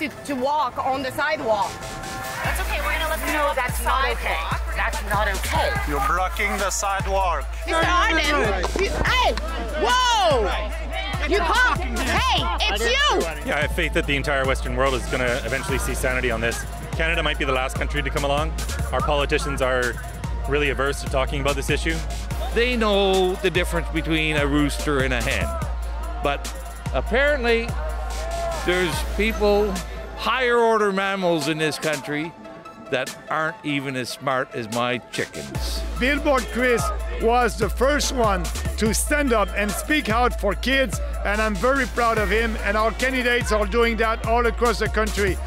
to walk on the sidewalk. That's okay, we're gonna let them No, that's not okay. That's not okay. You're blocking the sidewalk. Mr. Arden, hey, whoa! You come, hey, it's you! Yeah, I have faith that the entire Western world is going to eventually see sanity on this. Canada might be the last country to come along. Our politicians are really averse to talking about this issue. They know the difference between a rooster and a hen. But apparently, there's people, higher order mammals in this country that aren't even as smart as my chickens. Billboard Chris was the first one to stand up and speak out for kids, and I'm very proud of him, and our candidates are doing that all across the country.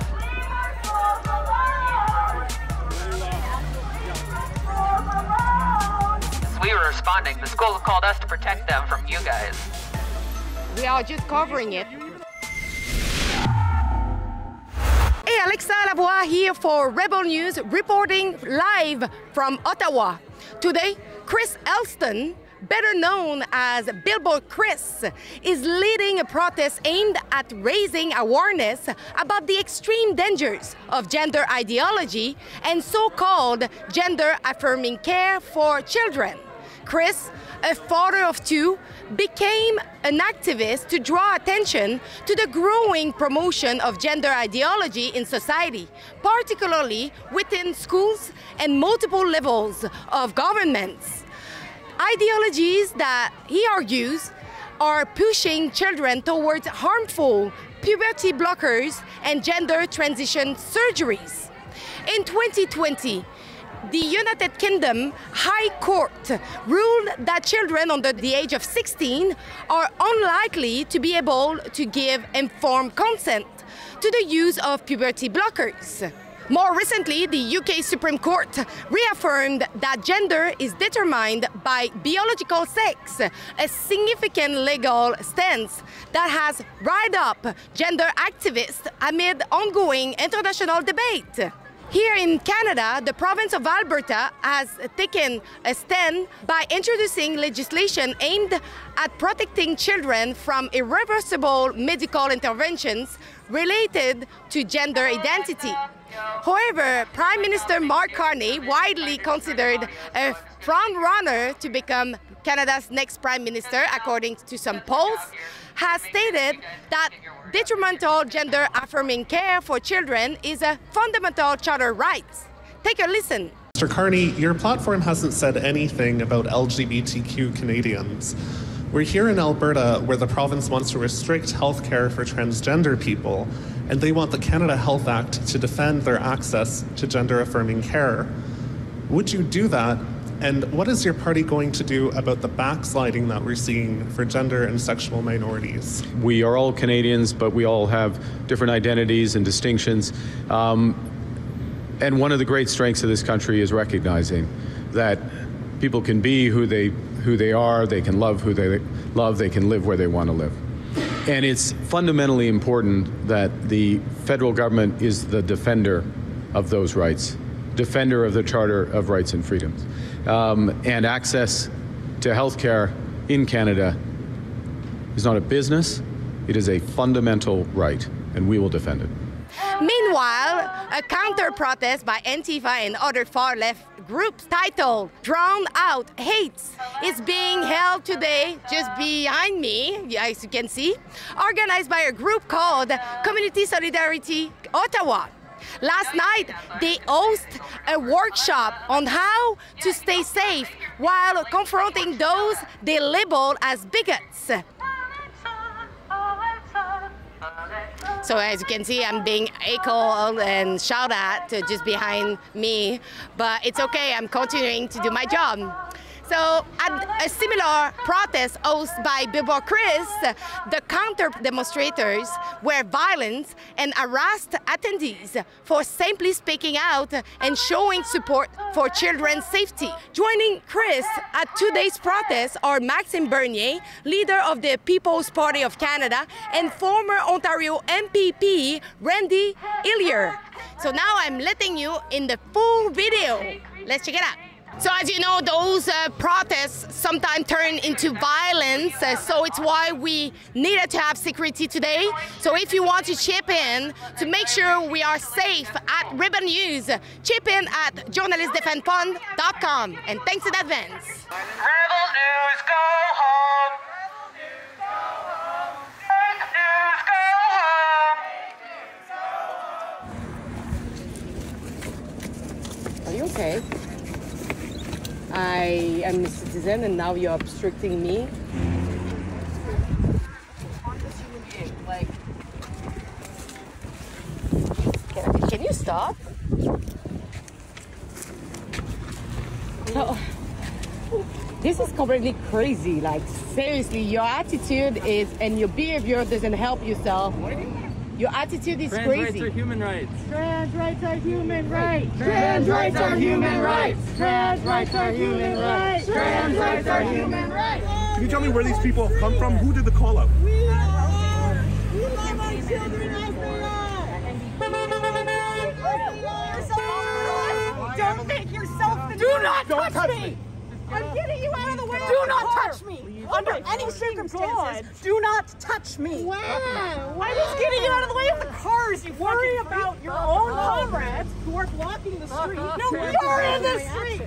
We were responding. The school called us to protect them from you guys. We are just covering it. Hey, Alexa Lavoie here for Rebel News, reporting live from Ottawa. Today, Chris Elston, better known as Billboard Chris, is leading a protest aimed at raising awareness about the extreme dangers of gender ideology and so-called gender-affirming care for children. Chris, a father of two, became an activist to draw attention to the growing promotion of gender ideology in society, particularly within schools and multiple levels of governments. Ideologies that, he argues, are pushing children towards harmful puberty blockers and gender transition surgeries. In 2020, the United Kingdom High Court ruled that children under the age of 16 are unlikely to be able to give informed consent to the use of puberty blockers. More recently, the UK Supreme Court reaffirmed that gender is determined by biological sex, a significant legal stance that has riled up gender activists amid ongoing international debate. Here in Canada, the province of Alberta has taken a stand by introducing legislation aimed at protecting children from irreversible medical interventions related to gender identity. However, Prime Minister Mark Carney, widely considered a front-runner to become Canada's next Prime Minister, according to some polls, has stated that detrimental gender-affirming care for children is a fundamental charter right. Take a listen. Mr. Carney, your platform hasn't said anything about LGBTQ Canadians. We're here in Alberta, where the province wants to restrict health care for transgender people, and they want the Canada Health Act to defend their access to gender-affirming care. Would you do that? And what is your party going to do about the backsliding that we're seeing for gender and sexual minorities? We are all Canadians, but we all have different identities and distinctions. And one of the great strengths of this country is recognizing that people can be who they are, they can love who they love, they can live where they want to live. And it's fundamentally important that the federal government is the defender of those rights, defender of the Charter of Rights and Freedoms. And access to health care in Canada is not a business, it is a fundamental right, and we will defend it. Meanwhile, a counter-protest by Antifa and other far-left groups titled Drown Out Hates is being held today just behind me, as you can see, organized by a group called Community Solidarity Ottawa. Last night, they hosted a workshop on how to stay safe while confronting those they label as bigots. So as you can see, I'm being echoed and shouted at just behind me, but it's okay, I'm continuing to do my job. So at a similar protest hosted by Billboard Chris, the counter-demonstrators were violent and harassed attendees for simply speaking out and showing support for children's safety. Joining Chris at today's protest are Maxime Bernier, leader of the People's Party of Canada, and former Ontario MPP Randy Hillier. So now I'm letting you in the full video. Let's check it out. So as you know, those protests sometimes turn into violence, so it's why we needed to have security today. So if you want to chip in to make sure we are safe at Rebel News, chip in at journalistdefendfund.com. And thanks in advance. Rebel News, go home! Fake news, go home! Are you okay? I am a citizen and now you're obstructing me. Like, can you stop? No. This is completely crazy. Like, seriously, your attitude is, and your behavior doesn't help yourself. Your attitude is Trans crazy. rights are human rights. Trans rights are human rights. Trans rights are human rights. Trans rights are human rights. Trans rights are human rights. Can you tell me where these people have come from? Who did the call out? We love our children as they are. Don't make yourself the Do not touch me! I'm getting you out of the way. Do not touch me! Under any circumstances, do not touch me! Wow! I'm just getting you out of the way of the cars. You worry about your own comrades who are blocking the street. No, you're in the street!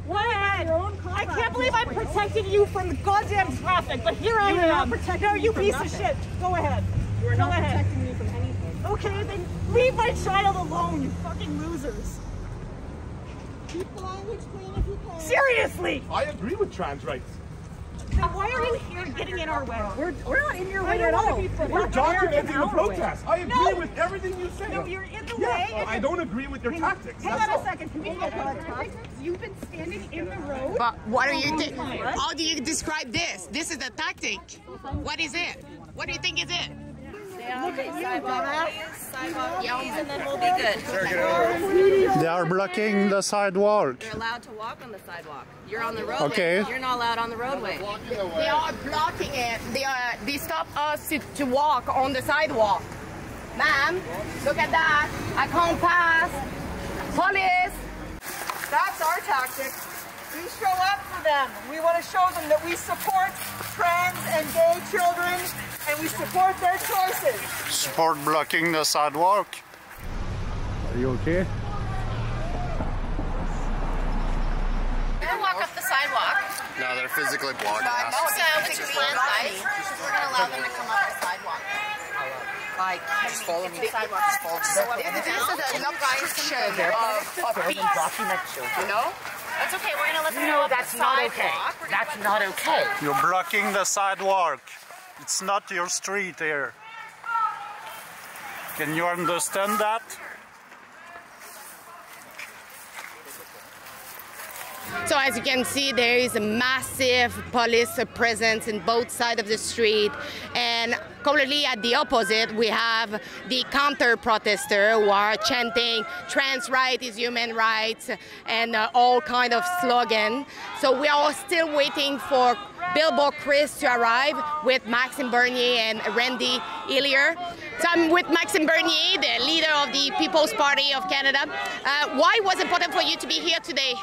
Go ahead. I can't believe I'm protecting you from the goddamn traffic, but here I am. No, you piece of shit. Go ahead. You are not protecting me from anything. Okay, then leave my child alone, you fucking losers. Keep the language clean if you can. Seriously! I agree with trans rights. Then why are you here getting in our way? We're not in your way at all. We're documenting the protest. I agree with everything you say. No, you're in the way. I don't agree with your tactics. Hang on a second. Can we get You've been standing in the road. But what are you doing? How do you describe this? This is a tactic. What is it? What do you think is it? Look at you, dumbass. And then we'll be good. They are blocking the sidewalk. You're allowed to walk on the sidewalk. You're on the roadway. Okay. You're not allowed on the roadway. They are blocking it. They stop us to walk on the sidewalk. Ma'am, look at that. I can't pass. Police. That's our tactic. We show up for them. We want to show them that we support trans and gay children and we support their choices. Support blocking the sidewalk. Are you okay? You're gonna walk up the sidewalk. No, they're physically blocking us. So what's your plan, guys? We're gonna allow them to come up the sidewalk. Like, just follow me. The sidewalk. Just follow me. This is an obstruction of peace. You know? That's okay. We're gonna let them No, walk that's the not sidewalk. okay. That's not okay. You're blocking the sidewalk. It's not your street here. Can you understand that? So as you can see, there is a massive police presence in both sides of the street, and completely at the opposite, we have the counter-protester who are chanting trans rights is human rights and all kind of slogan. So we are still waiting for Billboard Chris to arrive with Maxime Bernier and Randy Hillier. So I'm with Maxime Bernier, the leader of the People's Party of Canada. Why was it important for you to be here today?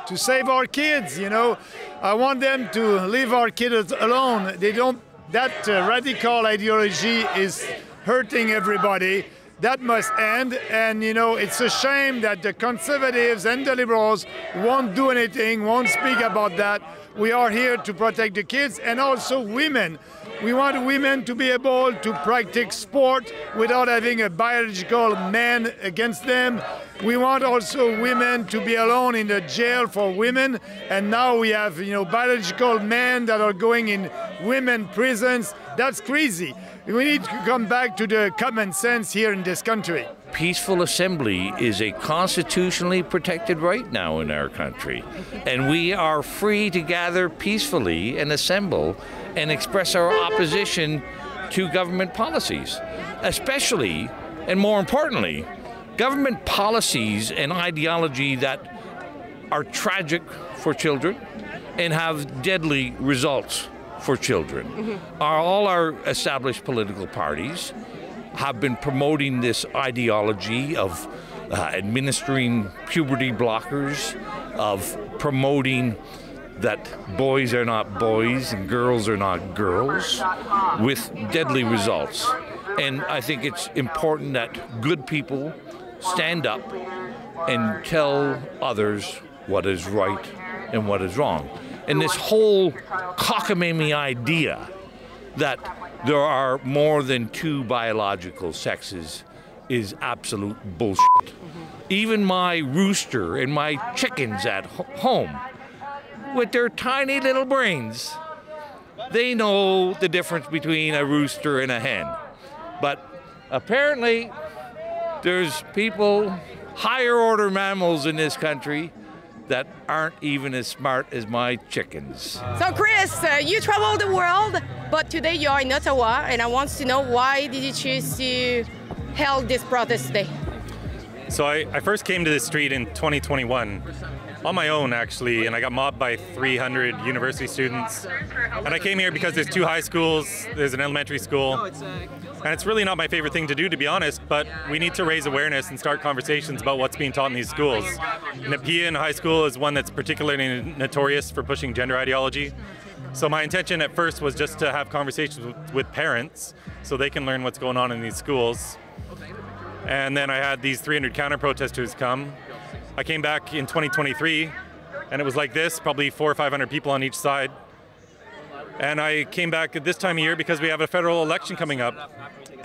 To save our kids, you know. I want them to leave our kids alone. They don't, that radical ideology is hurting everybody. That must end. And, you know, it's a shame that the conservatives and the liberals won't do anything, won't speak about that. We are here to protect the kids and also women. We want women to be able to practice sport without having a biological man against them. We want also women to be alone in the jail for women. And now we have, you know, biological men that are going in women prisons. That's crazy. We need to come back to the common sense here in this country. Peaceful assembly is a constitutionally protected right now in our country. And we are free to gather peacefully and assemble and express our opposition to government policies, especially, and more importantly, government policies and ideology that are tragic for children and have deadly results for children. All our established political parties have been promoting this ideology of administering puberty blockers of promoting that boys are not boys and girls are not girls with deadly results. And I think it's important that good people stand up and tell others what is right and what is wrong. And this whole cockamamie idea that there are more than two biological sexes is absolute bullshit. Even my rooster and my chickens at home, with their tiny little brains, they know the difference between a rooster and a hen. But apparently, there's people, higher order mammals in this country, that aren't even as smart as my chickens. So Chris, you travel the world, but today you are in Ottawa, and I want to know why did you choose to hold this protest today? So I first came to this street in 2021, on my own actually, and I got mobbed by 300 university students. And I came here because there's 2 high schools, there's an elementary school, and it's really not my favorite thing to do, to be honest, but we need to raise awareness and start conversations about what's being taught in these schools. Nepean High School is one that's particularly notorious for pushing gender ideology. So my intention at first was just to have conversations with parents so they can learn what's going on in these schools. And then I had these 300 counter-protesters come. I came back in 2023, and it was like this, probably 400 or 500 people on each side. And I came back at this time of year because we have a federal election coming up,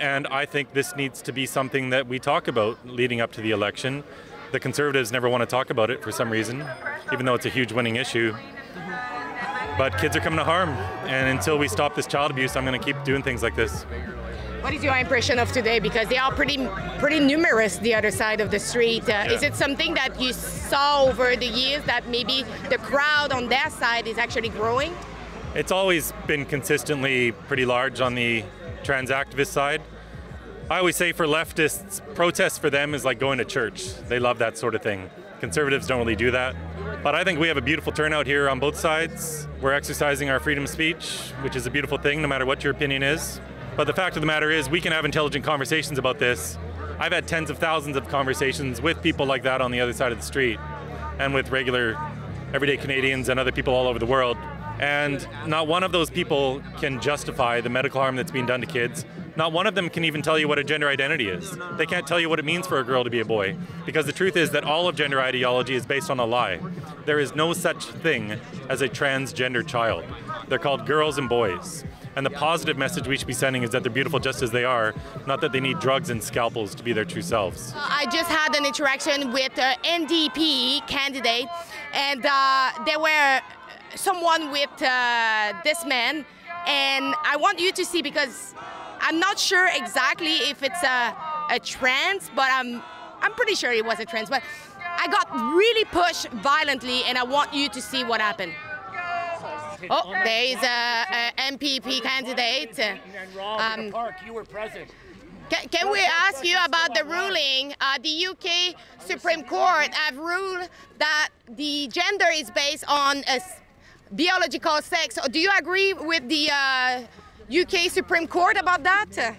and I think this needs to be something that we talk about leading up to the election. The Conservatives never want to talk about it for some reason, even though it's a huge winning issue. But kids are coming to harm, and until we stop this child abuse, I'm going to keep doing things like this. What is your impression of today? Because they are pretty numerous the other side of the street. Yeah. Is it something that you saw over the years that maybe the crowd on their side is actually growing? It's always been consistently pretty large on the trans activist side. I always say for leftists, protests for them is like going to church. They love that sort of thing. Conservatives don't really do that. But I think we have a beautiful turnout here on both sides. We're exercising our freedom of speech, which is a beautiful thing no matter what your opinion is. But the fact of the matter is we can have intelligent conversations about this. I've had tens of thousands of conversations with people like that on the other side of the street and with regular everyday Canadians and other people all over the world. And not one of those people can justify the medical harm that's being done to kids. Not one of them can even tell you what a gender identity is. They can't tell you what it means for a girl to be a boy. Because the truth is that all of gender ideology is based on a lie. There is no such thing as a transgender child. They're called girls and boys. And the positive message we should be sending is that they're beautiful just as they are, not that they need drugs and scalpels to be their true selves. I just had an interaction with an NDP candidate, and there were someone with this man, and I want you to see, because I'm not sure exactly if it's a trans, but I'm pretty sure it was a trans, but I got really pushed violently, and I want you to see what happened. Oh, there is a MPP candidate. You were present. Can we ask you about the ruling? The UK Supreme Court have ruled that the gender is based on a biological sex. Do you agree with the UK Supreme Court about that?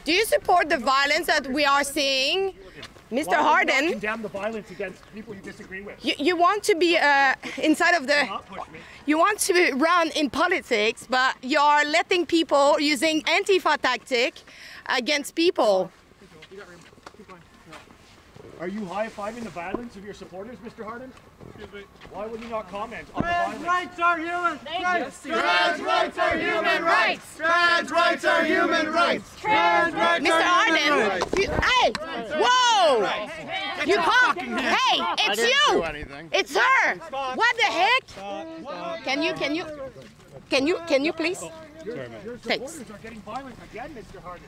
Do you support the violence that we are seeing? Mr. Harden, you condemn the violence against people you disagree with. You want to be inside of the, you want to run in politics, but you're letting people using Antifa tactic against people. Are you high-fiving the violence of your supporters, Mr. Harden? Why would you not comment on the violence? Trans rights are human rights! Trans rights are human rights! Trans rights are human rights! Trans rights Mr. Harden, hey, whoa! You can't, hey, it's you! It's her! What the heck? Can you please? Thanks. Your supporters are getting violent again, Mr. Harden.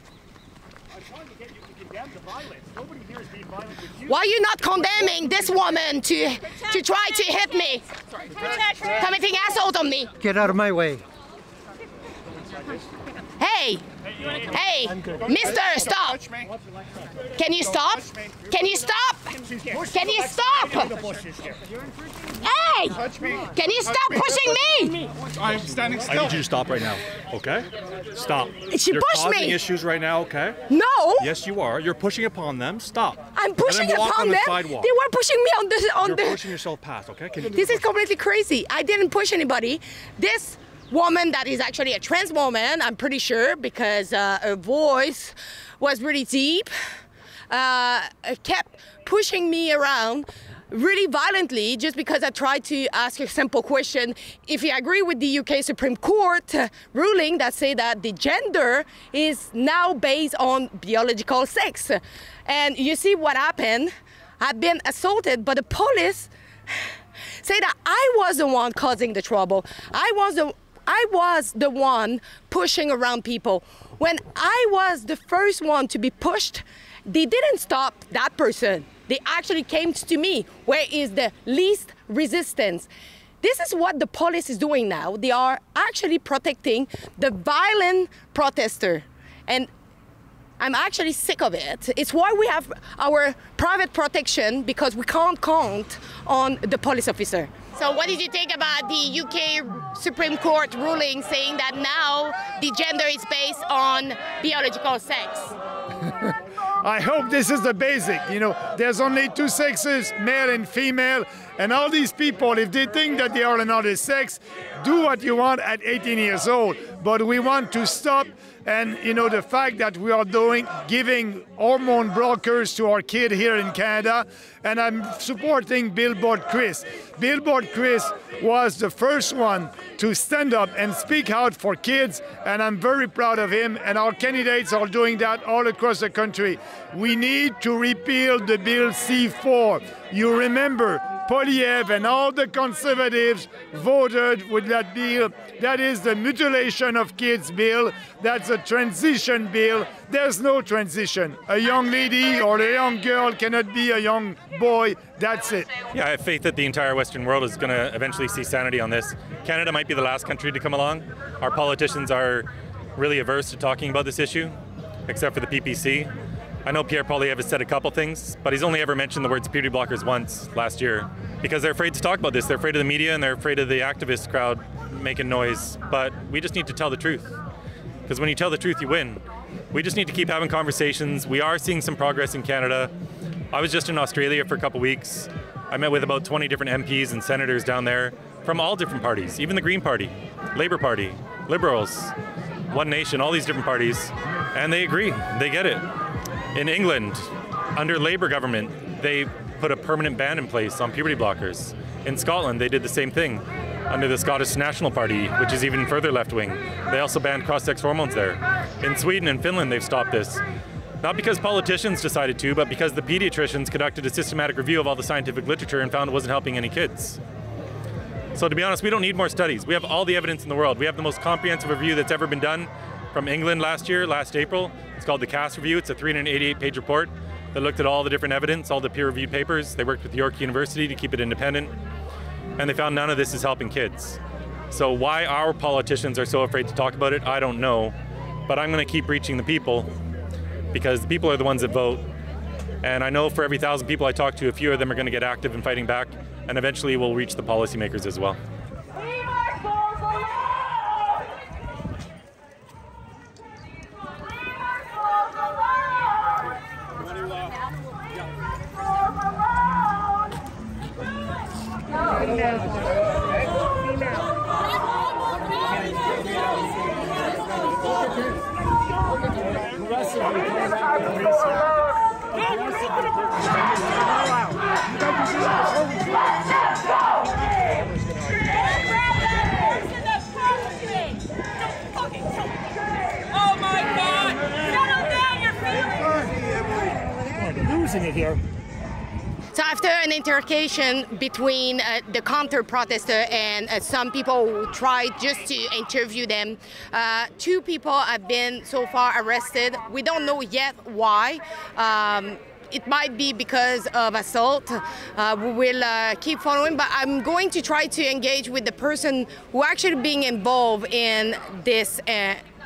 I'm trying to get you to condemn the violence. Nobody here is being violent with you. Why are you not condemning this woman to try to hit me? Committing assault on me. Get out of my way. Hey, Hey, mister, stop. Can you stop? Can you stop? Can you stop? Hey, can you stop pushing me? I'm standing still. I need you to stop right now, okay? Stop. She You're pushed causing me. issues right now, okay? No. Yes, you are. You're pushing upon them. Stop. I'm pushing and then walk upon on the them. sidewalk. They were pushing me on You're the. pushing yourself past, okay? Can you This is completely crazy. I didn't push anybody. This woman that is actually a trans woman, I'm pretty sure, because her voice was really deep, kept pushing me around really violently just because I tried to ask a simple question. If you agree with the UK Supreme Court ruling that say that the gender is now based on biological sex. And you see what happened? I've been assaulted, but the police say that I was the one causing the trouble. I was the one pushing around people. When I was the first one to be pushed, they didn't stop that person. They actually came to me, where is the least resistance. This is what the police is doing now. They are actually protecting the violent protester. And I'm actually sick of it. It's why we have our private protection, because we can't count on the police officer. So what did you think about the UK Supreme Court ruling saying that now the gender is based on biological sex? I hope this is the basic. You know, there's only two sexes, male and female, and all these people, if they think that they are another sex, do what you want at 18 years old. But we want to stop, and you know, the fact that we are giving hormone blockers to our kid here in Canada, and I'm supporting Billboard Chris. Billboard Chris was the first one to stand up and speak out for kids, and I'm very proud of him, and our candidates are doing that all across the country. We need to repeal the Bill C-4. You remember, Polyev and all the conservatives voted with that bill. That is the mutilation of kids bill. That's a transition bill. There's no transition. A young lady or a young girl cannot be a young boy. That's it. Yeah, I have faith that the entire Western world is going to eventually see sanity on this. Canada might be the last country to come along. Our politicians are really averse to talking about this issue, except for the PPC. I know Pierre Poilievre has said a couple things, but he's only ever mentioned the words puberty blockers once last year, because they're afraid to talk about this. They're afraid of the media and they're afraid of the activist crowd making noise. But we just need to tell the truth, because when you tell the truth, you win. We just need to keep having conversations. We are seeing some progress in Canada. I was just in Australia for a couple weeks. I met with about 20 different MPs and senators down there from all different parties, even the Green Party, Labour Party, Liberals, One Nation, all these different parties, and they agree, they get it. In England, under Labour government, they put a permanent ban in place on puberty blockers. In Scotland, they did the same thing under the Scottish National Party, which is even further left-wing. They also banned cross-sex hormones there. In Sweden and Finland, they've stopped this. Not because politicians decided to, but because the pediatricians conducted a systematic review of all the scientific literature and found it wasn't helping any kids. So to be honest, we don't need more studies. We have all the evidence in the world. We have the most comprehensive review that's ever been done from England last April. It's called the CAS review. It's a 388-page report that looked at all the different evidence, all the peer-reviewed papers. They worked with York University to keep it independent, and they found none of this is helping kids. So why our politicians are so afraid to talk about it, I don't know. But I'm going to keep reaching the people, because the people are the ones that vote. And I know for every 1,000 people I talk to, a few of them are going to get active in fighting back, and eventually we'll reach the policymakers as well. It here. So after an interrogation between the counter-protester and some people who tried just to interview them, 2 people have been so far arrested. We don't know yet why. It might be because of assault. We will keep following, but I'm going to try to engage with the person who actually being involved in this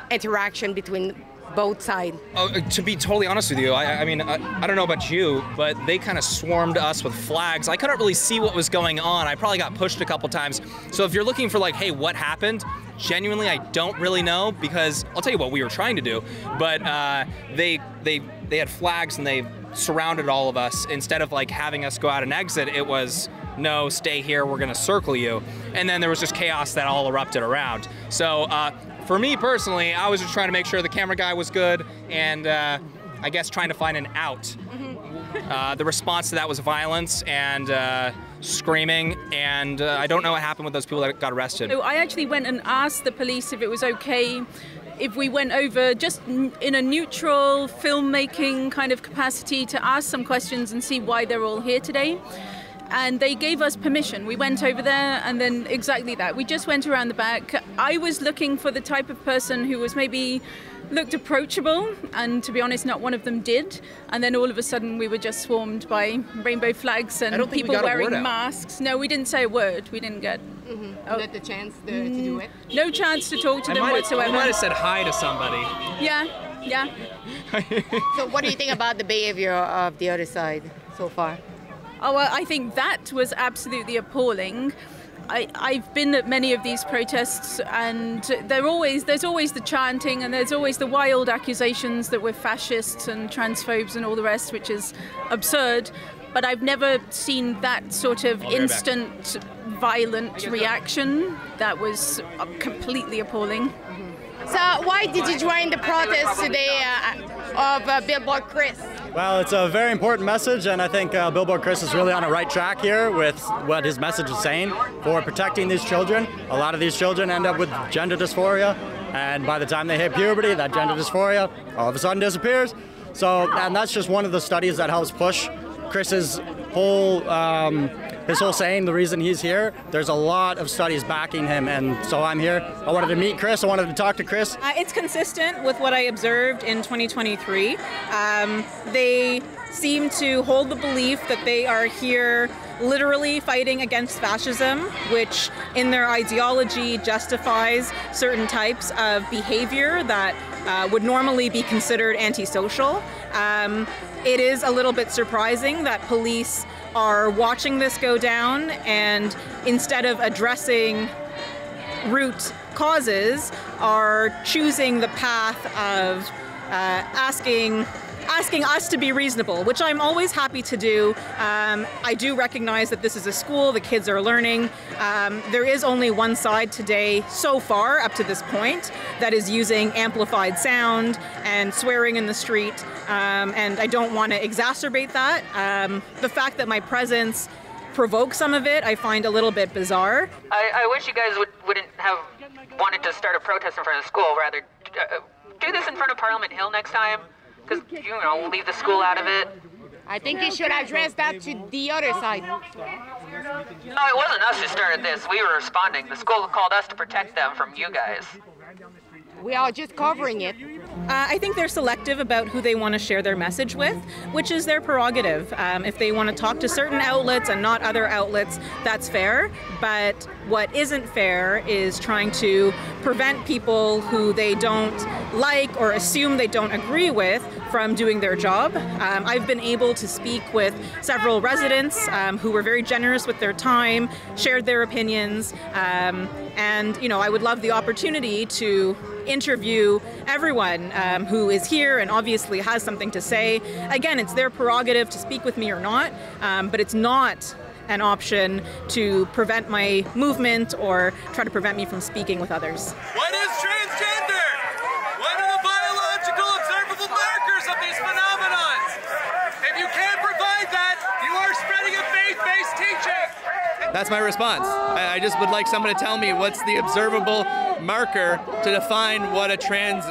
interaction between both sides? Oh, to be totally honest with you, I mean, I don't know about you, but they kind of swarmed us with flags. I couldn't really see what was going on. I probably got pushed a couple times. So if you're looking for like, hey, what happened? Genuinely, I don't really know, because I'll tell you what we were trying to do, but they had flags and they surrounded all of us. Instead of like having us go out and exit, it was, no, stay here, we're gonna circle you. And then there was just chaos that all erupted around. So for me personally, I was just trying to make sure the camera guy was good, and I guess trying to find an out. The response to that was violence and screaming, and I don't know what happened with those people that got arrested. So I actually went and asked the police if it was okay if we went over just in a neutral filmmaking kind of capacity to ask some questions and see why they're all here today. And they gave us permission. We went over there, and then exactly that. We just went around the back. I was looking for the type of person who was maybe looked approachable, and to be honest, not one of them did. And then all of a sudden, we were just swarmed by rainbow flags and people wearing masks. No, we didn't say a word. We didn't get not the chance to do it. No chance to talk to them whatsoever. I might have said hi to somebody. Yeah. So what do you think about the behavior of the other side so far? Oh, well, I think that was absolutely appalling. I've been at many of these protests, and there's always the chanting, and there's always the wild accusations that we're fascists and transphobes and all the rest, which is absurd. But I've never seen that sort of instant violent reaction. That was completely appalling. So why did you join the protest today of Billboard Chris? Well, it's a very important message, and I think Billboard Chris is really on the right track here with what his message is saying for protecting these children. A lot of these children end up with gender dysphoria, and by the time they hit puberty, that gender dysphoria all of a sudden disappears. So, and that's just one of the studies that helps push Chris's whole saying, the reason he's here. There's a lot of studies backing him, and so I'm here. I wanted to meet Chris, I wanted to talk to Chris. It's consistent with what I observed in 2023. They seem to hold the belief that they are here literally fighting against fascism, which in their ideology justifies certain types of behavior that would normally be considered antisocial. It is a little bit surprising that police are watching this go down, and instead of addressing root causes, are choosing the path of asking us to be reasonable, which I'm always happy to do. I do recognize that this is a school, the kids are learning. There is only one side today so far up to this point that is using amplified sound and swearing in the street, and I don't want to exacerbate that. The fact that my presence provokes some of it, I find a little bit bizarre. I wish you guys wouldn't have wanted to start a protest in front of the school. Rather, do this in front of Parliament Hill next time. Because, we'll leave the school out of it. I think you should address that to the other side. No, it wasn't us who started this. We were responding. The school called us to protect them from you guys. We are just covering it. I think they're selective about who they want to share their message with, which is their prerogative. If they want to talk to certain outlets and not other outlets, that's fair. But what isn't fair is trying to prevent people who they don't like or assume they don't agree with from doing their job. I've been able to speak with several residents who were very generous with their time, shared their opinions, and I would love the opportunity to interview everyone who is here and obviously has something to say. Again, it's their prerogative to speak with me or not, but it's not an option to prevent my movement or try to prevent me from speaking with others. What is transgender? What are the biological observable markers of these phenomenons? If you can't provide that, you are spreading a faith-based teaching. That's my response. I just would like someone to tell me what's the observable marker to define what a trans...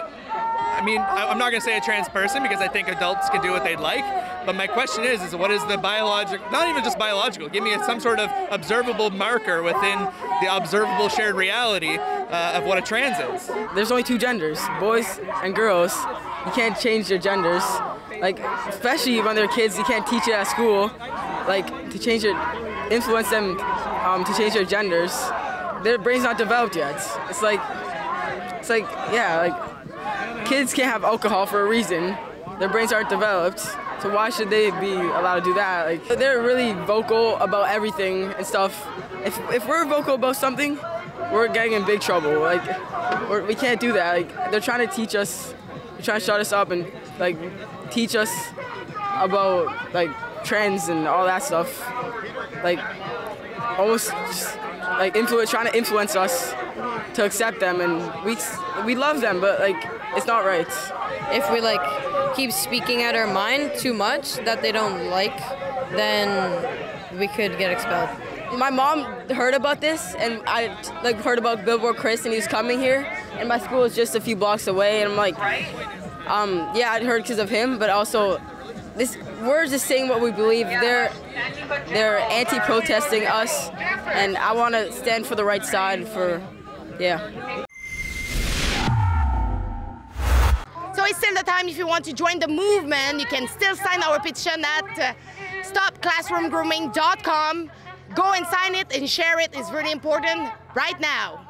I'm not going to say a trans person because I think adults can do what they'd like, but my question is what is the biological, not even just biological, give me some sort of observable marker within the observable shared reality of what a trans is. There's only two genders, boys and girls. You can't change their genders. Especially when they're kids, you can't teach it at school. Influence them to change their genders. Their brain's not developed yet. kids can't have alcohol for a reason. Their brains aren't developed, so why should they be allowed to do that? Like, they're really vocal about everything and stuff. If we're vocal about something, we're getting in big trouble. Like, we can't do that. Like, they're trying to teach us, they're trying to shut us up and like teach us about like trends and all that stuff. Like, almost just, like trying to influence us to accept them, and we love them, but like it's not right. If we like keep speaking out our mind too much that they don't like, then we could get expelled. My mom heard about this, and I like heard about Billboard Chris, and he was coming here, and my school is just a few blocks away, and I'm like, yeah, I'd heard because of him, but also we're just saying what we believe. They're anti-protesting us, and I want to stand for the right side yeah. So it's still the time. If you want to join the movement, you can still sign our petition at stopclassroomgrooming.com. Go and sign it and share it. It's really important right now.